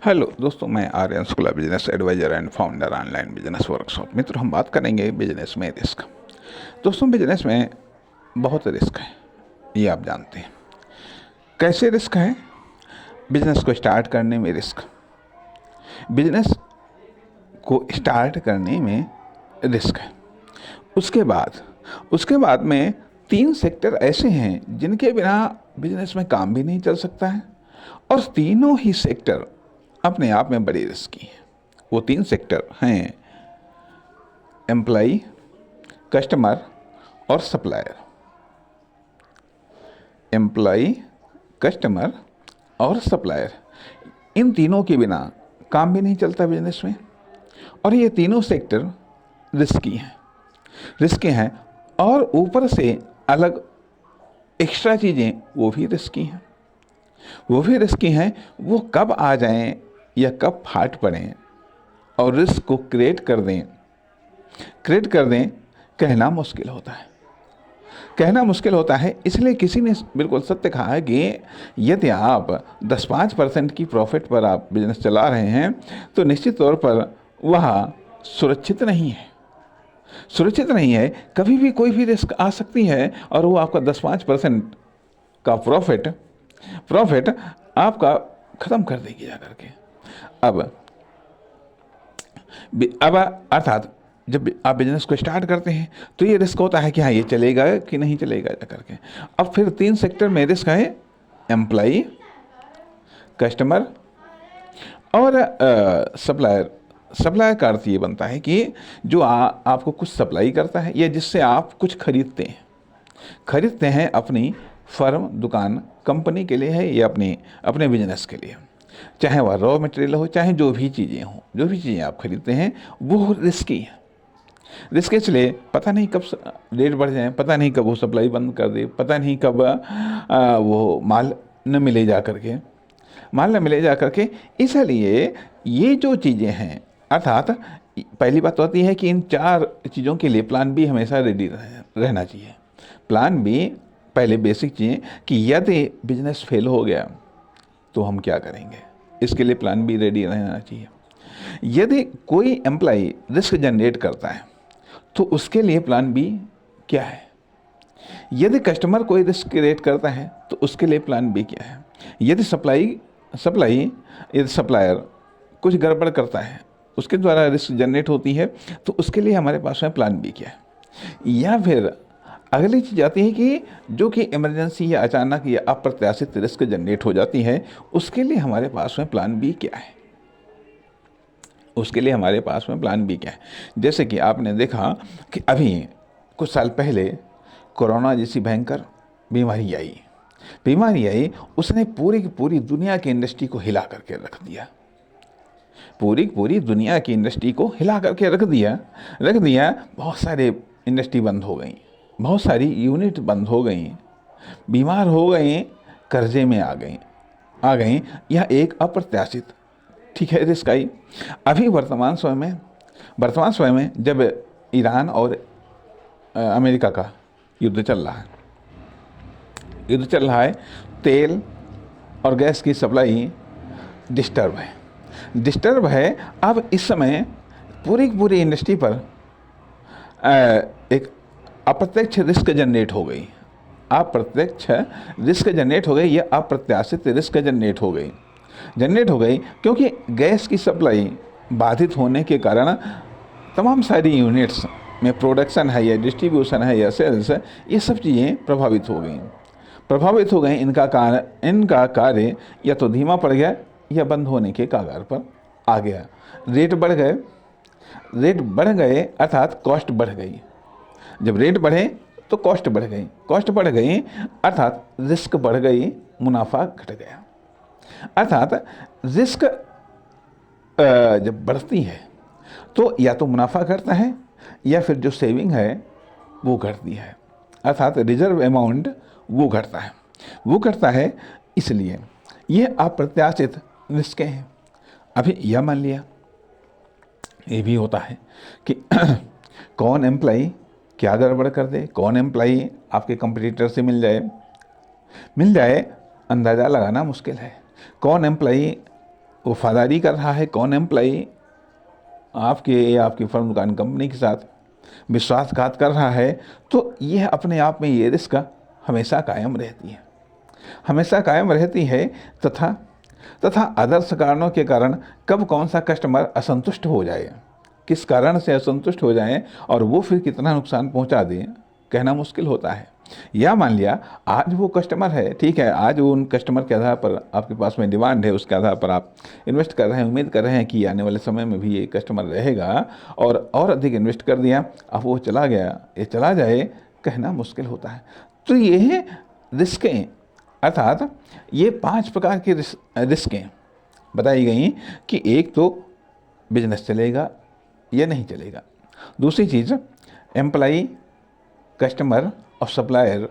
Hello दोस्तों, मैं Aryan Shukla, business advisor and founder online business workshop. मित्र, हम बात करेंगे बिजनेस में रिस्क। दोस्तों, बिजनेस में बहुत रिस्क है, ये आप जानते हैं। कैसे रिस्क है? बिजनेस को स्टार्ट करने में रिस्क, बिजनेस को स्टार्ट करने में रिस्क है। उसके बाद में 3 सेक्टर ऐसे हैं जिनके बिना बिजनेस में काम भी नहीं चल सकता है, और तीनों ही सेक्टर अपने आप में बड़ी रिस्की हैं। वो 3 सेक्टर हैं: एम्प्लॉय, कस्टमर और सप्लायर। एम्प्लॉय, कस्टमर और सप्लायर, इन तीनों के बिना काम भी नहीं चलता बिजनेस में, और ये तीनों सेक्टर रिस्की हैं और ऊपर से अलग एक्स्ट्रा चीज़ें वो भी रिस्की हैं। वो कब आ जाएं या कब फाट पड़ें और रिस्क को क्रिएट कर दें, कहना मुश्किल होता है। इसलिए किसी ने बिल्कुल सत्य कहा है कि यदि आप 10-5% की प्रॉफिट पर आप बिजनेस चला रहे हैं तो निश्चित तौर पर वह सुरक्षित नहीं है। कभी भी कोई भी रिस्क आ सकती है और वो आपका 10-5% का प्रॉफिट आपका ख़त्म कर देगी जा करके। अब अर्थात जब आप बिजनेस को स्टार्ट करते हैं तो ये रिस्क होता है कि हाँ, ये चलेगा कि नहीं चलेगा जा करके। अब फिर 3 सेक्टर में रिस्क है: एम्प्लॉय, कस्टमर और सप्लायर। सप्लायर का अर्थ ये बनता है कि जो आपको कुछ सप्लाई करता है या जिससे आप कुछ खरीदते हैं अपनी फर्म, दुकान, कंपनी के लिए है या अपने बिजनेस के लिए। चाहे वह रॉ मटेरियल हो, चाहे जो भी चीज़ें आप खरीदते हैं, वो रिस्की है। रिस्क इसलिए पता नहीं कब रेट बढ़ जाए, पता नहीं कब वो सप्लाई बंद कर दे, पता नहीं कब वो माल न मिले जा करके। इसलिए ये जो चीज़ें हैं, अर्थात पहली बात तो आती है कि इन 4 चीज़ों के लिए प्लान बी हमेशा रेडी रहना चाहिए। प्लान बी, पहले बेसिक चीज़ें कि यदि बिजनेस फेल हो गया तो हम क्या करेंगे, इसके लिए प्लान बी रेडी रहना चाहिए। यदि कोई एम्प्लॉय रिस्क जनरेट करता है तो उसके लिए प्लान बी क्या है? यदि कस्टमर कोई रिस्क क्रिएट करता है तो उसके लिए प्लान बी क्या है? यदि सप्लायर कुछ गड़बड़ करता है, उसके द्वारा रिस्क जनरेट होती है, तो उसके लिए हमारे पास में प्लान बी क्या है? या फिर अगली चीज़ आती है कि जो कि इमरजेंसी या अचानक या अप्रत्याशित रिस्क जनरेट हो जाती है, उसके लिए हमारे पास में प्लान बी क्या है? जैसे कि आपने देखा कि अभी कुछ साल पहले कोरोना जैसी भयंकर बीमारी आई। उसने पूरी की पूरी दुनिया की इंडस्ट्री को हिला करके रख दिया। बहुत सारे इंडस्ट्री बंद हो गई, बहुत सारी यूनिट बंद हो गई, बीमार हो गई, कर्जे में आ गई। यह एक अप्रत्याशित रिस्क आई। अभी वर्तमान समय में जब ईरान और अमेरिका का युद्ध चल रहा है, तेल और गैस की सप्लाई डिस्टर्ब है। अब इस समय पूरी की पूरी इंडस्ट्री पर एक अप्रत्यक्ष रिस्क जनरेट हो गई, या अप्रत्याशित रिस्क जनरेट हो गई, क्योंकि गैस की सप्लाई बाधित होने के कारण तमाम सारी यूनिट्स में प्रोडक्शन है या डिस्ट्रीब्यूशन है या सेल्स, ये सब चीज़ें प्रभावित हो गई। इनका कार्य या तो धीमा पड़ गया या बंद होने के कगार पर आ गया। रेट बढ़ गए अर्थात कॉस्ट बढ़ गई। जब रेट बढ़े तो कॉस्ट बढ़ गई अर्थात रिस्क बढ़ गई, मुनाफा घट गया। अर्थात रिस्क जब बढ़ती है तो या तो मुनाफा घटता है या फिर जो सेविंग है वो घटती है, अर्थात रिजर्व अमाउंट वो घटता है। इसलिए ये अप्रत्याशित रिस्क हैं। अभी यह मान लिया, ये भी होता है कि कौन एम्प्लॉय क्या गड़बड़ कर दे, कौन एम्प्लॉय आपके कंपटीटर से मिल जाए, अंदाज़ा लगाना मुश्किल है। कौन एम्प्लॉय वफादारी कर रहा है, कौन एम्प्लॉई आपके या आपकी फर्म दुकान कंपनी के साथ विश्वासघात कर रहा है, तो यह अपने आप में ये रिस्क हमेशा कायम रहती है, हमेशा कायम रहती है। तथा आदर्श कारणों के कारण कब कौन सा कस्टमर असंतुष्ट हो जाए, किस कारण से असंतुष्ट हो जाए और वो फिर कितना नुकसान पहुंचा दे, कहना मुश्किल होता है। या मान लिया आज वो कस्टमर है, ठीक है, आज वो उन कस्टमर के आधार पर आपके पास में डिमांड है, उसके आधार पर आप इन्वेस्ट कर रहे हैं, उम्मीद कर रहे हैं कि आने वाले समय में भी ये कस्टमर रहेगा और अधिक इन्वेस्ट कर दिया, अब वो चला गया, ये चला जाए, कहना मुश्किल होता है। तो ये है रिस्कें, अर्थात ये 5 प्रकार की रिस्कें बताई गई कि एक तो बिजनेस चलेगा या नहीं चलेगा, दूसरी चीज़ एम्प्लाई, कस्टमर और सप्लायर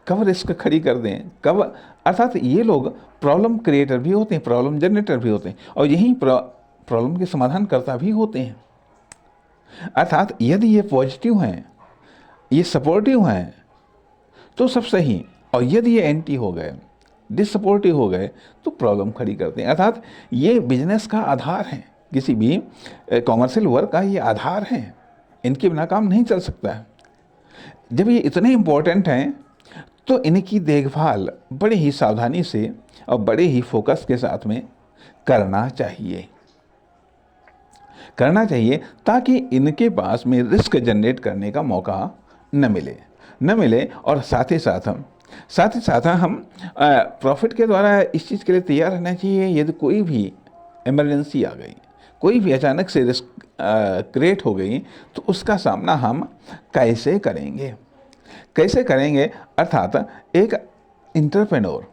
कब रिस्क खड़ी कर दें, कब, अर्थात ये लोग प्रॉब्लम क्रिएटर भी होते हैं, प्रॉब्लम जनरेटर भी होते हैं और यही प्रॉब्लम के समाधान करता भी होते हैं। अर्थात यदि ये पॉजिटिव हैं, ये सपोर्टिव हैं तो सब सही, और यदि ये एंटी हो गए, डिससपोर्टिव हो गए तो प्रॉब्लम खड़ी करते हैं। अर्थात ये बिजनेस का आधार है, किसी भी कॉमर्शियल वर्क का ये आधार है, इनके बिना काम नहीं चल सकता है। जब ये इतने इम्पोर्टेंट हैं तो इनकी देखभाल बड़े ही सावधानी से और बड़े ही फोकस के साथ में करना चाहिए ताकि इनके पास में रिस्क जनरेट करने का मौका न मिले और साथ ही साथ हम प्रॉफिट के द्वारा इस चीज़ के लिए तैयार रहना चाहिए, यदि कोई भी इमरजेंसी आ गई, कोई भी अचानक से रिस्क क्रिएट हो गई तो उसका सामना हम कैसे करेंगे। अर्थात एक इंटरप्रेन्योर,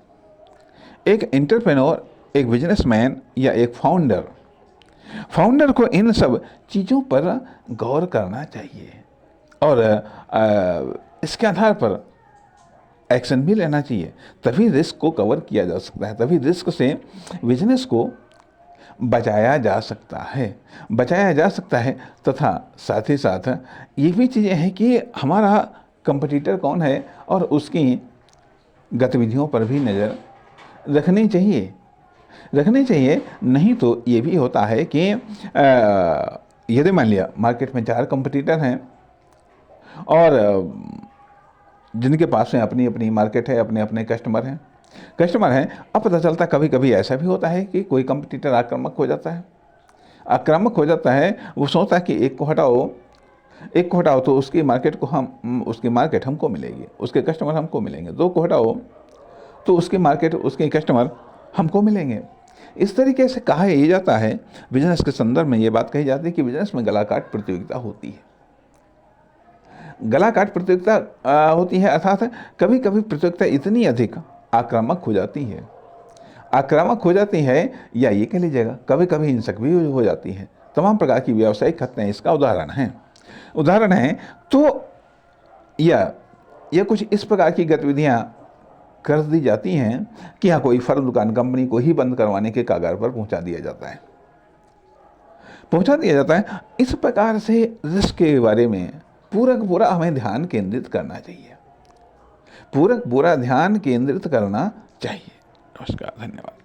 एक बिजनेसमैन या एक फाउंडर को इन सब चीज़ों पर गौर करना चाहिए और इसके आधार पर एक्शन भी लेना चाहिए, तभी रिस्क को कवर किया जा सकता है, तभी रिस्क से बिजनेस को बचाया जा सकता है। तथा साथ ही साथ ये भी चीज़ें हैं कि हमारा कंपटीटर कौन है और उसकी गतिविधियों पर भी नज़र रखनी चाहिए। नहीं तो ये भी होता है कि यदि मान लिया मार्केट में 4 कंपटीटर हैं और जिनके पास में अपनी अपनी मार्केट है, अपने अपने कस्टमर हैं, अब पता चलता कभी कभी ऐसा भी होता है कि कोई कंपटीटर आक्रामक हो जाता है, वो सोचता है कि एक को हटाओ तो उसकी मार्केट हमको मिलेगी, उसके कस्टमर हमको मिलेंगे, 2 को हटाओ तो उसकी मार्केट, उसके कस्टमर हमको मिलेंगे। इस तरीके से कहा यह जाता है, बिजनेस के संदर्भ में ये बात कही जाती है कि बिजनेस में गला काट प्रतियोगिता होती है, अर्थात कभी कभी प्रतियोगिता इतनी अधिक आक्रामक हो जाती है या ये कह लीजिएगा कभी कभी हिंसक भी हो जाती है। तमाम प्रकार की व्यावसायिक हत्याएं इसका उदाहरण है। तो या कुछ इस प्रकार की गतिविधियां कर दी जाती हैं कि यहाँ कोई फर्म दुकान कंपनी को ही बंद करवाने के कगार पर पहुंचा दिया जाता है। इस प्रकार से रिस्क के बारे में पूरा हमें ध्यान केंद्रित करना चाहिए, नमस्कार, धन्यवाद।